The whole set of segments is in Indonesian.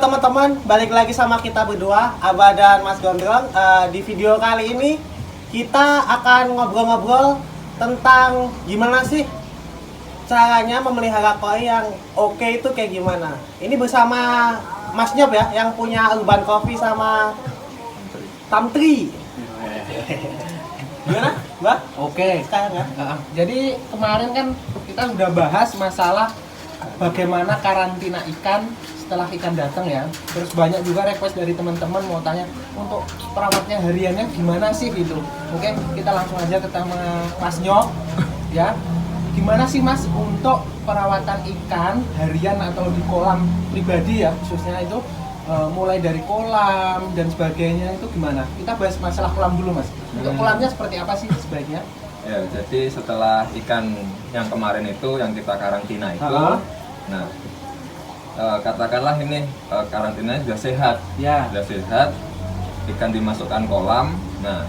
teman-teman, balik lagi sama kita berdua, Abah dan Mas Gondrong. Di video kali ini kita akan ngobrol-ngobrol tentang gimana sih caranya memelihara koi yang oke itu kayak gimana. Ini bersama Mas Nyob ya, yang punya Urban Coffee sama Tamtri. Gimana, Mbak? Oke. Sekarang ya? Jadi kemarin kan kita udah bahas masalah bagaimana karantina ikan setelah ikan datang ya. Terus banyak juga request dari teman-teman mau tanya untuk perawatnya hariannya gimana sih gitu. Oke, kita langsung aja ke Mas Nyok ya. Gimana sih Mas untuk perawatan ikan harian atau di kolam pribadi ya khususnya itu mulai dari kolam dan sebagainya itu gimana? Kita bahas masalah kolam dulu Mas. Untuk kolamnya seperti apa sih sebaiknya? Ya, jadi setelah ikan yang kemarin itu yang kita karantina itu, nah katakanlah ini karantina sudah sehat, Ya. sudah sehat, ikan dimasukkan kolam. Nah,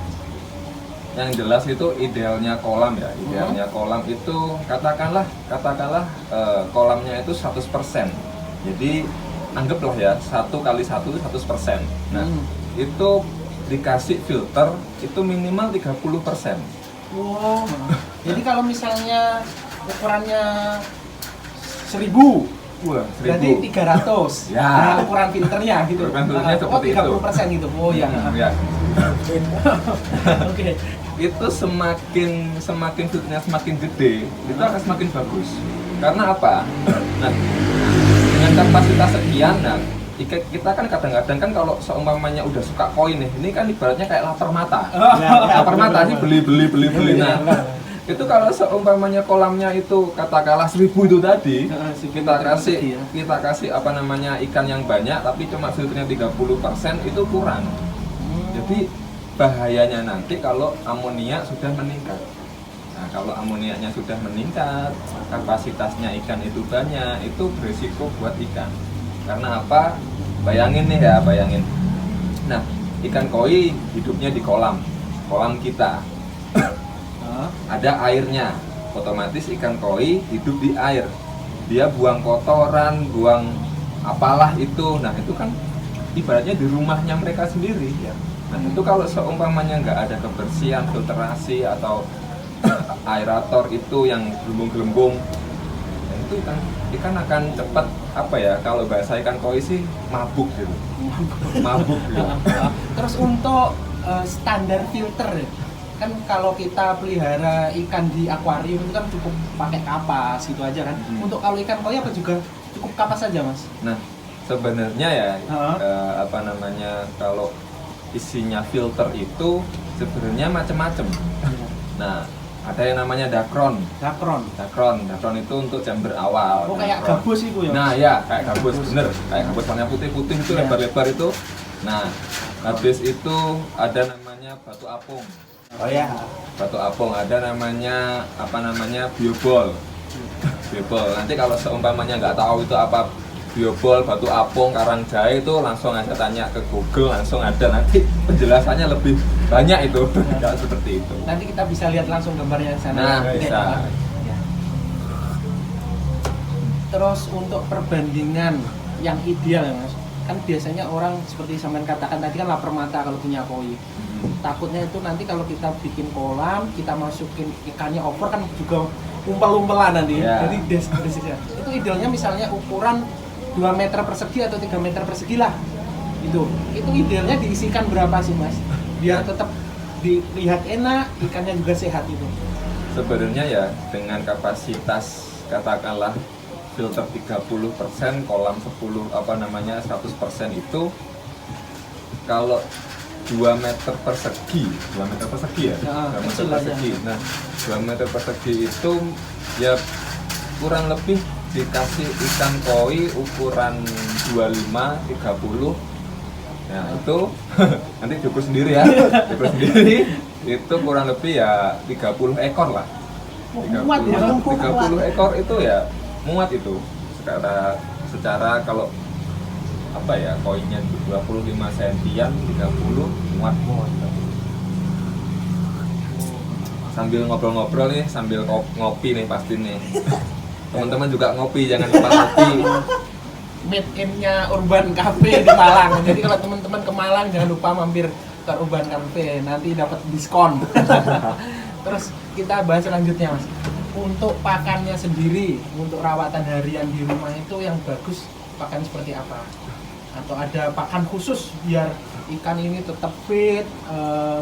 yang jelas itu idealnya kolam ya, idealnya kolam itu katakanlah kolamnya itu 100%. Jadi anggaplah ya 1 kali 1 100%. Nah, itu dikasih filter itu minimal 30%. Wow. Jadi kalau misalnya ukurannya 1000, Wah, berarti 300. Ya. Nah, ukuran filternya gitu. Ukuran filternya seperti 30% gitu. Oh ya. Ya. Oke. Itu semakin filternya semakin gede, itu akan semakin bagus. Karena apa? Nah, dengan kapasitas sekian, nah, kita kan kadang-kadang kan kalau seumpamanya udah suka koin nih, ini kan ibaratnya kayak lapar mata. Lapar mata sih beli. Nah, itu kalau seumpamanya kolamnya itu katakanlah 1000 itu tadi, kita kasih apa namanya ikan yang banyak, tapi cuma filternya 30% itu kurang. Jadi bahayanya nanti kalau amonia sudah meningkat. Nah, kalau amoniaknya sudah meningkat, kapasitasnya ikan itu banyak, itu berisiko buat ikan. Karena apa? Bayangin nih ya, bayangin. Nah, ikan koi hidupnya di kolam kita. Ada airnya, otomatis ikan koi hidup di air. Dia buang kotoran, buang apalah itu. Nah, itu kan ibaratnya di rumahnya mereka sendiri ya. Nah, itu kalau seumpamanya nggak ada kebersihan, filterasi atau aerator itu yang gelembung-gelembung, nah itu ikan akan cepat apa ya, kalau bahasa ikan koi sih mabuk gitu. Mabuk gitu. Terus untuk standar filter ya, kan kalau kita pelihara ikan di akuarium itu kan cukup pakai kapas gitu aja kan. Untuk kalau ikan koi apa juga cukup kapas saja Mas? Nah, sebenarnya ya apa namanya, kalau isinya filter itu sebenarnya macam-macam. Nah, ada yang namanya dakron itu untuk chamber awal. Oh, kayak gabus itu ya? Nah ya, kayak gabus, bener, kayak gabus warna putih-putih itu lebar-lebar itu. Nah, habis itu ada namanya batu apung. Oh ya. Batu apung, ada namanya apa namanya biobol. Biobol. Nanti kalau seumpamanya nggak tahu itu apa biobol, batu apung, karang jahe, itu langsung aja tanya ke Google, langsung ada, nanti penjelasannya lebih banyak itu. Nggak seperti itu. Nanti kita bisa lihat langsung gambarnya di sana. Nah, bisa. Ya. Terus untuk perbandingan yang ideal ya Mas, kan biasanya orang seperti sampean katakan tadi kan lapar mata kalau punya koi. Takutnya itu nanti kalau kita bikin kolam, kita masukin ikannya over kan juga umpel-umpelan nanti. Jadi desisnya. Itu idealnya misalnya ukuran 2 meter persegi atau 3 meter persegi lah. Itu idealnya diisikan berapa sih Mas? Biar tetap dilihat enak, ikannya juga sehat itu. Sebenarnya ya dengan kapasitas katakanlah filter 30%, kolam 10 apa namanya 100% itu, kalau 2 meter persegi ya, 2 meter persegi. Nah, 2 meter persegi itu ya kurang lebih dikasih ikan koi ukuran 25-30. Nah, itu nanti diukur sendiri ya. Diukur sendiri itu kurang lebih ya 30 ekor lah. 30 ekor itu ya muat itu. Secara kalau apa ya, koinnya 25 sentian, 30 muat. Sambil ngobrol-ngobrol nih, sambil ngopi nih pasti nih. Teman-teman juga ngopi, jangan lupa ngopi. made in-nya Urban Cafe di Malang. Jadi kalau teman-teman ke Malang jangan lupa mampir ke Urban Cafe, nanti dapat diskon. Terus kita bahas selanjutnya Mas. Untuk pakannya sendiri, untuk rawatan harian di rumah itu yang bagus pakan seperti apa? Atau ada pakan khusus biar ikan ini tetap fit,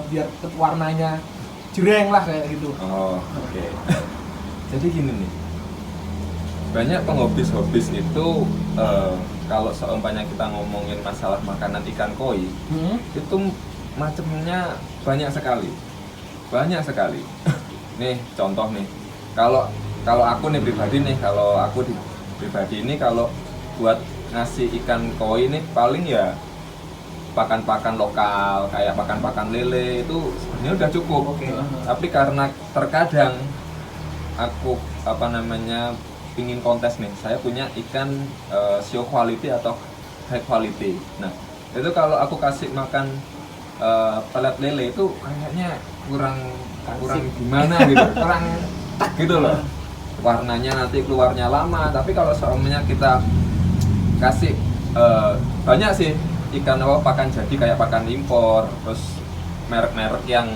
biar warnanya jreng lah kayak gitu. Oh, oke. Jadi gini nih, banyak penghobis-hobis itu kalau seumpamanya kita ngomongin masalah makanan ikan koi, itu macamnya banyak sekali. Nih contoh nih, kalau aku nih pribadi nih, pribadi ini kalau buat ngasih ikan koi ini paling ya pakan-pakan lokal kayak pakan-pakan lele itu sebenarnya udah cukup. Tapi karena terkadang aku pingin kontes nih, saya punya ikan show quality atau high quality. Nah itu kalau aku kasih makan pelet lele itu kayaknya kurang gimana gitu, kurang gitu loh, warnanya nanti keluarnya lama. Tapi kalau seumurnya kita kasih banyak sih ikan pakan jadi kayak pakan impor, terus merek-merek yang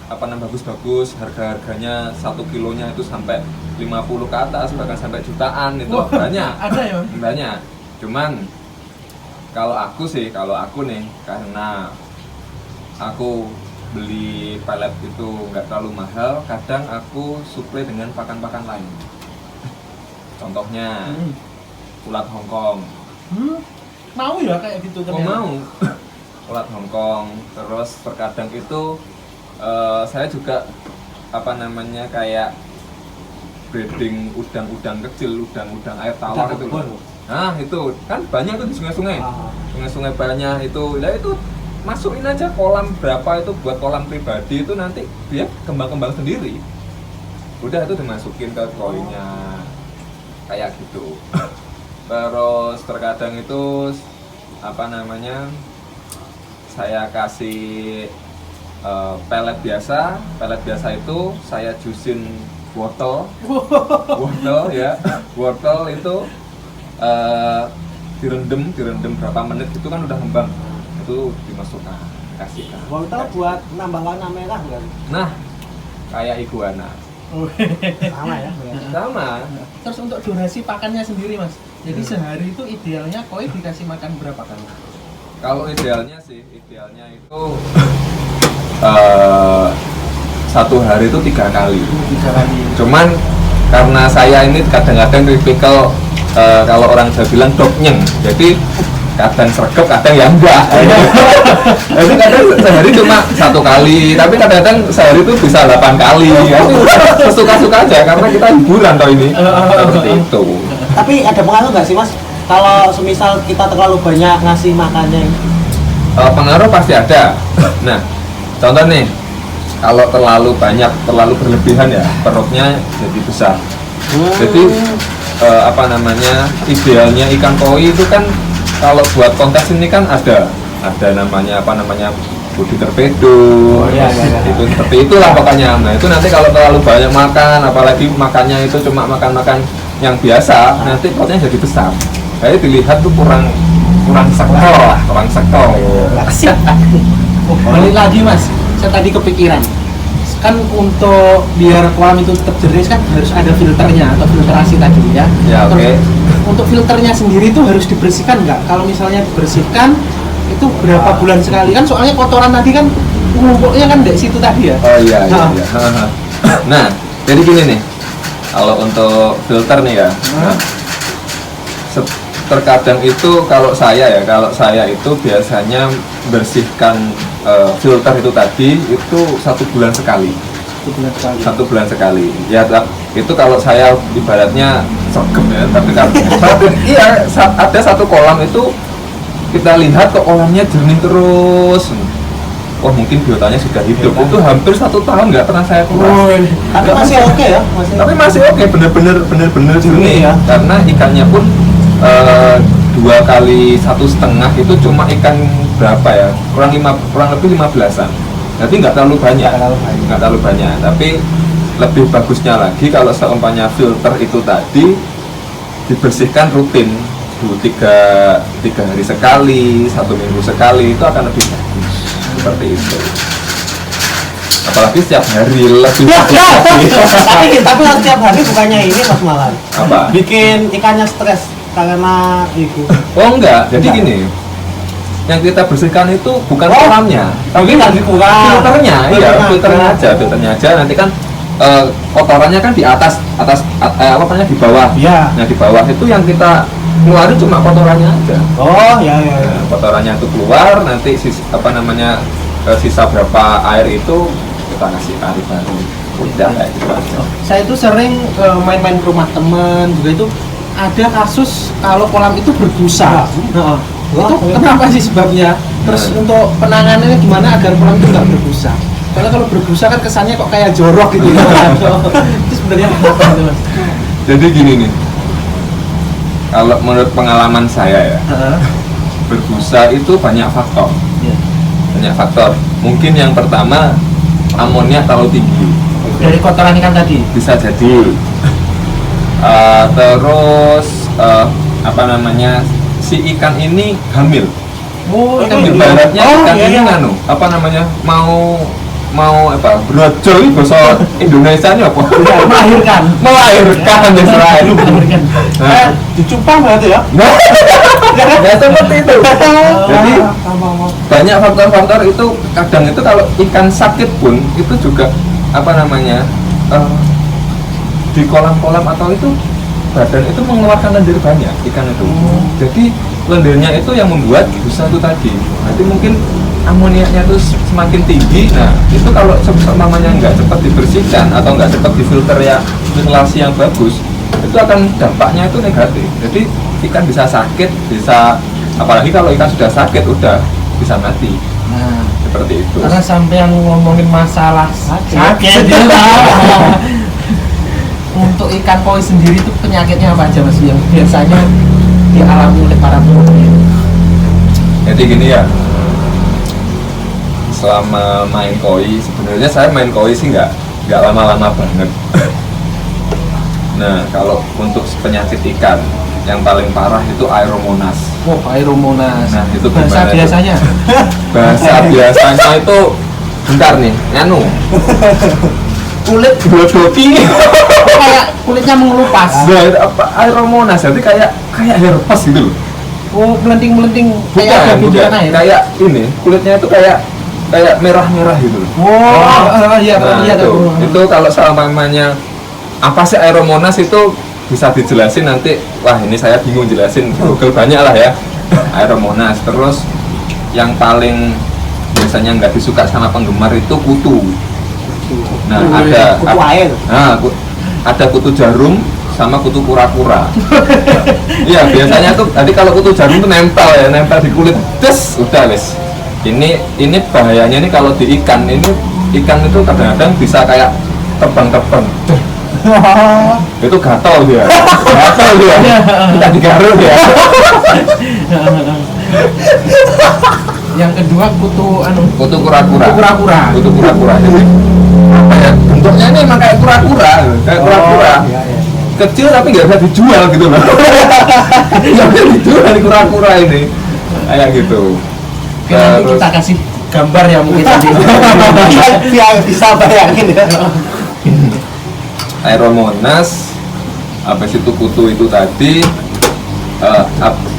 bagus-bagus, harganya 1 kilonya itu sampai 50 ke atas, bahkan sampai jutaan itu. Banyak. Ada ya? Banyak. Cuman kalau aku nih, karena aku beli pelet itu nggak terlalu mahal, kadang aku suplai dengan pakan-pakan lain. Contohnya ulat Hongkong. Mau ya kayak gitu ternyata? Mau. Ulat Hongkong. Terus terkadang itu saya juga kayak breeding udang-udang kecil, udang air tawar itu. Nah itu kan banyak tuh di sungai-sungai. Sungai-sungai banyak itu. Nah itu masukin aja kolam berapa itu buat kolam pribadi, itu nanti dia kembang-kembang sendiri. Udah itu dimasukin ke koinnya kayak gitu. Terus terkadang itu saya kasih pelet biasa itu saya jusin wortel ya. Wortel itu direndam berapa menit itu kan udah ngembang, itu dimasukkan, kasihkan. Wortel buat nambah warna merah kan? Nah kayak iguana. Sama ya? Sama. Terus untuk durasi pakannya sendiri Mas, jadi sehari itu idealnya koi dikasih makan berapa kali? Kalau idealnya itu 1 hari itu 3 kali. Cuman karena saya ini kadang-kadang tipikal kalau orang Jawa bilang dognyeng, jadi kadang sregep, kadang ya enggak. Jadi kadang sehari cuma 1 kali, tapi kadang-kadang sehari itu bisa 8 kali. Itu suka-suka aja karena kita hiburan toh ini. Seperti itu. Tapi ada pengaruh nggak sih Mas? Kalau semisal kita terlalu banyak ngasih makannya? Pengaruh pasti ada. Nah, contoh nih, kalau terlalu banyak, terlalu berlebihan ya, perutnya jadi besar. Jadi idealnya ikan koi itu kan kalau buat kontes ini kan ada namanya body torpedo. Itu seperti itulah pokoknya. Nah, itu nanti kalau terlalu banyak makan, apalagi makannya itu cuma makan yang biasa, nanti perutnya jadi besar. Saya dilihat tuh kurang sektor. Balik lagi Mas, saya tadi kepikiran kan untuk biar kolam itu tetap jernih kan harus ada filternya atau filtrasi tadi ya. Ya oke. Untuk filternya sendiri itu harus dibersihkan nggak? Kalau misalnya dibersihkan itu berapa bulan sekali kan? Soalnya kotoran tadi kan ngumpulnya kan dari situ tadi ya. Oh iya. Nah, jadi gini nih. Kalau untuk filter nih ya. Terkadang itu kalau saya itu biasanya bersihkan filter itu tadi itu 1 bulan sekali. 1 bulan sekali. Ya itu kalau saya ibaratnya sregep ya, tapi kan iya ada 1 kolam itu kita lihat kok kolamnya jernih terus. Oh mungkin biotanya sudah hidup. Itu hampir 1 tahun nggak pernah saya kuras. Tapi masih oke ya? Tapi masih oke, bener-bener jernih ya. Karena ikannya pun 2 kali 1,5 itu cuma ikan berapa ya? Kurang lebih 15-an. Jadi nggak terlalu banyak. Tapi lebih bagusnya lagi kalau seumpamanya filter itu tadi dibersihkan rutin tiga hari sekali, 1 minggu sekali itu akan lebih bagus seperti itu. Apalagi setiap hari lebih bagus. Tapi setiap hari bukannya ini Mas Malan. Apa? Bikin ikannya stres karena itu. Oh enggak, jadi gini. Yang kita bersihkan itu bukan kolamnya, Tapi nggak dikurang. filternya, iya, Filternya. filternya aja. Nanti kan kotorannya kan di atas apa namanya di bawah. Iya. Nah di bawah itu yang kita keluarin cuma kotorannya aja. Oh ya. Nah, kotorannya itu keluar, nanti sisa berapa air itu kita kasih air baru. Udah kayak gitu aja. Saya itu sering main-main ke rumah teman juga itu ada kasus kalau kolam itu berbusa. Heeh. Itu kenapa sih sebabnya? Terus untuk penanganannya gimana agar kolam itu nggak berbusa? Karena kalau berbusa kan kesannya kok kayak jorok gitu ya. Itu sebenarnya kenapa itu Mas? Jadi gini nih, kalau menurut pengalaman saya ya, berbusa itu banyak faktor. Iya. Banyak faktor. Mungkin yang pertama amonia terlalu tinggi, Dari kotoran ikan tadi. bisa jadi. Terus apa namanya, si ikan ini hamil. Oh, Ibaratnya ikan iya, ini iya. nganu, apa namanya, mau apa, brojol bahasa Indonesia ini apa? melahirkan. Melahirkan ya Israel. Melahirkan. Dicupang berarti ya? Nah, ya seperti itu. Jadi banyak faktor-faktor itu, kadang itu kalau ikan sakit pun itu juga apa namanya, di kolam-kolam atau itu badan itu mengeluarkan lendir banyak ikan itu. Jadi lendirnya itu yang membuat busa itu tadi. Nanti mungkin amoniaknya itu semakin tinggi. Nah itu kalau namanya nggak cepat dibersihkan atau nggak cepat difilter ya, filtrasi yang bagus, itu akan dampaknya itu negatif. Jadi ikan bisa sakit, bisa, apalagi kalau ikan sudah sakit udah bisa mati. Nah, Seperti itu. karena sampai yang ngomongin masalah sakit. Untuk ikan koi sendiri itu penyakitnya apa aja Mas yang biasanya dialami oleh para pembeli? Jadi gini ya, selama main koi, sebenarnya saya main koi sih nggak lama-lama banget. Nah kalau untuk penyakit ikan yang paling parah itu Aeromonas. Oh, Aeromonas. Nah, itu bahasa gimana biasanya. Bahasa biasanya itu, bentar nih, nganu, kulit blodoki. Kayak kulitnya mengelupas. Nah, itu apa, Aeromonas, jadi kayak herpes gitu loh. Oh, melenting-melenting kayak ada Bukan, butiran air. kayak ini, kulitnya itu kayak merah-merah gitu loh. Oh, iya, Nah, iya itu kalau selamanya apa sih Aeromonas itu bisa dijelasin nanti. Wah ini saya bingung jelasin, Google banyak lah ya. Aeromonas. Terus yang paling biasanya nggak disuka sama penggemar itu kutu. Nah ada kutu air. Nah, ada kutu jarum sama kutu kura-kura. Iya biasanya tuh. Tadi kalau kutu jarum tuh nempel di kulit, des udah wes. Ini bahayanya nih kalau di ikan. Ini ikan itu kadang-kadang bisa kayak terbang-terbang. Itu gatal dia. Kita digaruk dia. Yang kedua Kutu kura-kura. Kutu kura-kura. Jadi apa ya? Bentuknya ini emang kayak kura-kura. Iya. Kecil tapi nggak bisa dijual gitu loh. Nggak bisa dijual di kura-kura ini. Kayak gitu. Oke, nanti kita kasih gambar ya mungkin tadi. Biar bisa bayangin ya. Aeromonas, habis itu kutu itu tadi,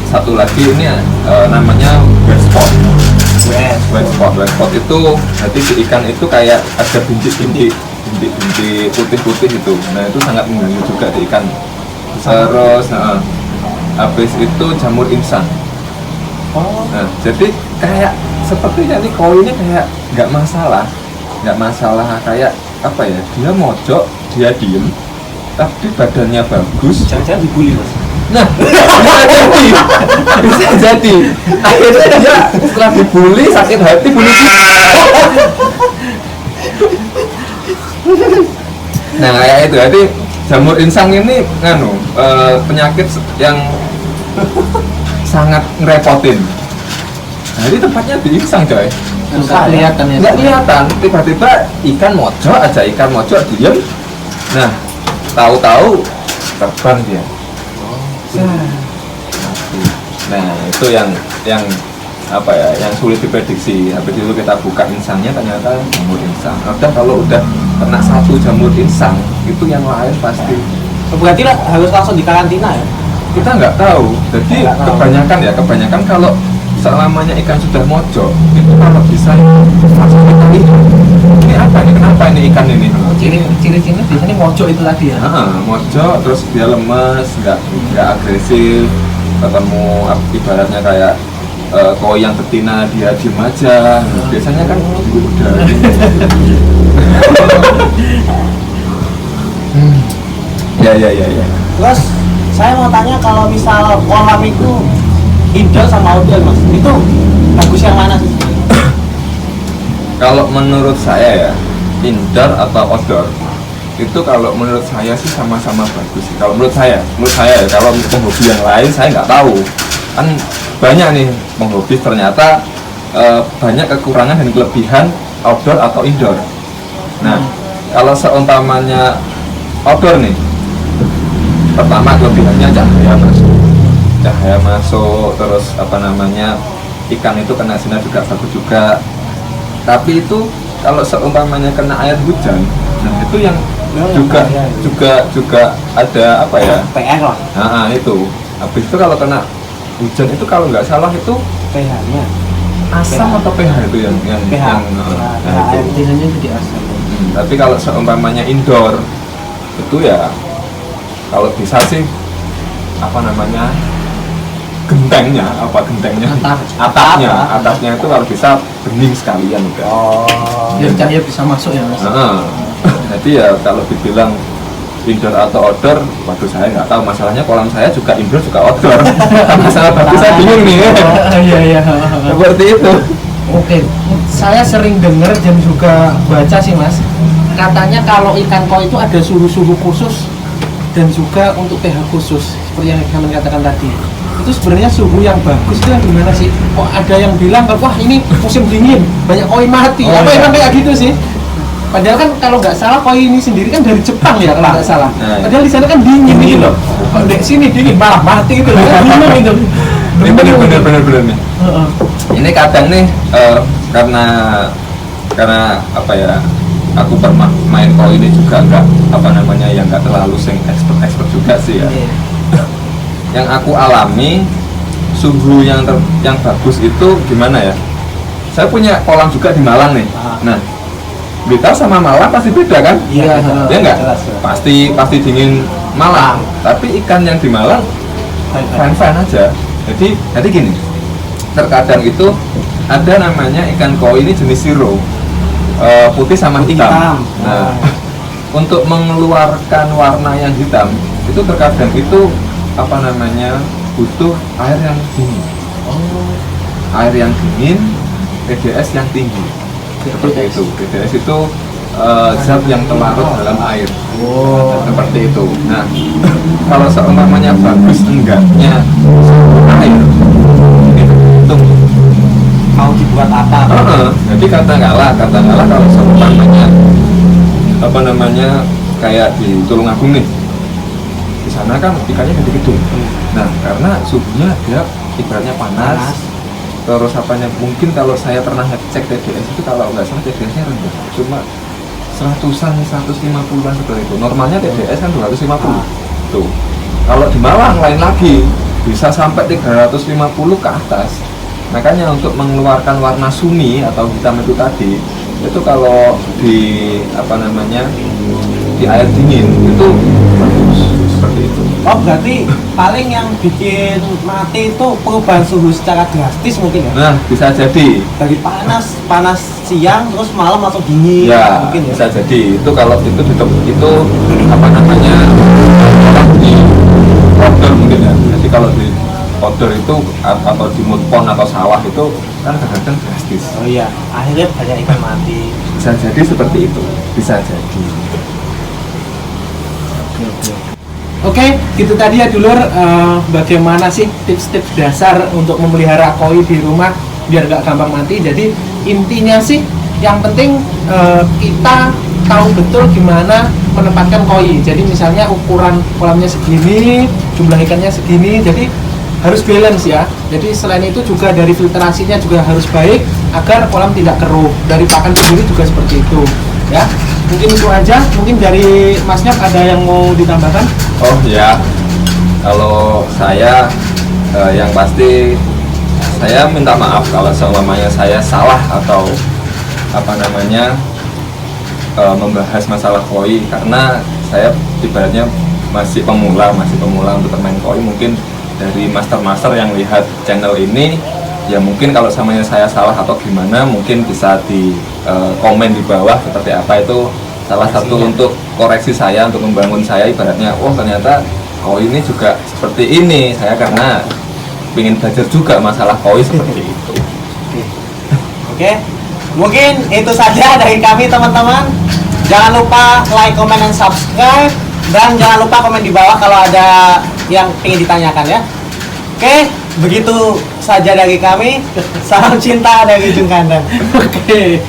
satu lagi ini namanya wet spot. Wet spot itu jadi di ikan itu kayak ada bintik putih-putih itu. Nah itu sangat mengganggu juga di ikan. Terus habis itu jamur insang. Nah jadi kayak sepertinya nih koinnya kayak nggak masalah kayak apa ya, dia mojok, dia diem tapi badannya bagus. Jangan-jangan dibully Mas. Nah bisa jadi akhirnya dia setelah dibully sakit hati, bunuh diri. Nah kayak itu, jadi jamur insang ini penyakit yang sangat ngerepotin. Nah ini tempatnya di insang coy. Nggak kelihatan ya. Nggak kelihatan, tiba-tiba ikan mojok diem. Nah tahu-tahu terbang dia. Nah itu yang apa ya, yang sulit diprediksi. Habis itu kita buka insangnya ternyata jamur insang. Udah kalau udah kena satu jamur insang itu yang lain pasti Berarti lah harus langsung dikarantina ya? kita nggak tahu. Jadi Nggak tahu. kebanyakan kalau selamanya ikan sudah mojok itu kalau bisa langsung kita lihat ini apa nih, kenapa ini ikan ini. Ciri-cirinya biasanya mojok itu tadi ya. Mojok, terus dia lemes, nggak agresif, ketemu ibaratnya kayak koi yang betina dia diem aja. Biasanya kan udah ya. Terus saya mau tanya, kalau misal kolam itu indoor sama outdoor mas, itu bagus yang mana sih? Kalau menurut saya ya, indoor atau outdoor itu kalau menurut saya sih sama-sama bagus sih. Kalau menurut saya ya, kalau penghobi yang lain saya nggak tahu. Kan banyak nih penghobi ternyata banyak kekurangan dan kelebihan outdoor atau indoor. Nah, kalau seumpamanya outdoor nih, pertama kelebihannya cahaya masuk, terus apa namanya, ikan itu kena sinar juga bagus juga. Tapi itu kalau seumpamanya kena air hujan, nah itu yang juga ada apa ya, PR lah, nah itu habis itu kalau kena hujan itu kalau nggak salah itu PR-nya asam atau pH itu yang pH. nah, itu. Biasanya jadi asam. Tapi kalau seumpamanya indoor itu ya kalau bisa sih apa namanya, gentengnya atapnya itu kalau bisa bening sekalian udah. Biar cahaya bisa masuk ya mas. Jadi ya kalau dibilang indoor atau outdoor, waduh saya nggak tahu. Masalahnya kolam saya juga indoor juga outdoor. Masalah tapi saya bingung nih. Iya. Seperti itu. Oke, saya sering dengar dan juga baca sih mas, katanya kalau ikan koi itu ada suhu-suhu khusus dan juga untuk pH khusus seperti yang kalian katakan tadi. Itu sebenarnya suhu yang bagus itu yang gimana sih? Kok ada yang bilang wah ini musim dingin banyak koi mati, apa yang kayak gitu sih? Padahal kan kalau nggak salah koi ini sendiri kan dari Jepang ya kalau nggak salah. Padahal di sana kan dingin gitu loh. Kok di sini dingin malah mati gitu loh. Bingung itu. Bener nih. Ini kadang nih karena apa ya, aku pernah main koi ini juga nggak apa namanya, yang nggak terlalu expert juga sih ya. Yang aku alami suhu yang bagus itu gimana ya? Saya punya kolam juga di Malang nih. Nah, Blitar sama Malang pasti beda kan? Iya, ya nggak? jelas. Pasti dingin Malang. Tapi ikan yang di Malang fine aja. Jadi gini, terkadang itu ada namanya ikan koi ini jenis zero, putih sama hitam. Nah, untuk mengeluarkan warna yang hitam itu terkadang itu apa namanya, butuh air yang dingin. Air yang dingin, PDS yang tinggi. Seperti itu. PDS itu zat yang terlarut dalam air. Seperti itu. Nah, kalau seumpamanya bagus enggaknya air, itu Mau dibuat apa? jadi katakanlah kalau seumpamanya apa namanya, kayak di Tulungagung nih, di sana kan ikannya gede-gede. Nah, karena suhunya dia ibaratnya panas. Terus apanya, mungkin kalau saya pernah ngecek TDS itu kalau nggak salah TDS-nya rendah, cuma 150-an seperti itu. Normalnya TDS kan 250. Tuh. Kalau di Malang lain lagi, bisa sampai 350 ke atas. Makanya untuk mengeluarkan warna sumi atau hitam itu tadi, itu kalau di apa namanya, di air dingin itu bagus seperti itu. Oh, berarti paling yang bikin mati itu perubahan suhu secara drastis mungkin ya? Nah, bisa jadi. Dari panas siang terus malam langsung dingin, Ya, mungkin ya? bisa jadi. Itu kalau itu apa namanya, di outdoor mungkin ya. Jadi kalau di outdoor itu atau di mood pond atau sawah itu kan kadang-kadang drastis. Oh iya, akhirnya banyak ikan mati. Bisa jadi seperti itu, bisa jadi. Oke, gitu tadi ya dulur, bagaimana sih tips-tips dasar untuk memelihara koi di rumah biar nggak gampang mati. Jadi intinya sih yang penting kita tahu betul gimana menempatkan koi. Jadi misalnya ukuran kolamnya segini, jumlah ikannya segini. Jadi harus balance ya. Jadi selain itu juga dari filtrasinya juga harus baik agar kolam tidak keruh. Dari pakan sendiri juga seperti itu ya. Mungkin itu aja. Mungkin dari Mas Nyok ada yang mau ditambahkan? Oh ya, kalau saya yang pasti saya minta maaf kalau seumpamanya saya salah atau apa namanya membahas masalah koi, karena saya ibaratnya masih pemula untuk bermain koi. Mungkin dari master yang lihat channel ini ya, mungkin kalau samanya saya salah atau gimana mungkin bisa di komen di bawah seperti apa. Itu salah satu untuk koreksi saya, untuk membangun saya, ibaratnya oh ternyata koi ini juga seperti ini. Saya karena ingin belajar juga masalah koi seperti itu. Oke, mungkin itu saja dari kami teman-teman. Jangan lupa like, comment, dan subscribe. Dan jangan lupa komen di bawah kalau ada yang ingin ditanyakan ya. Oke, begitu saja dari kami. Salam cinta dari Ujung Kandang. Oke.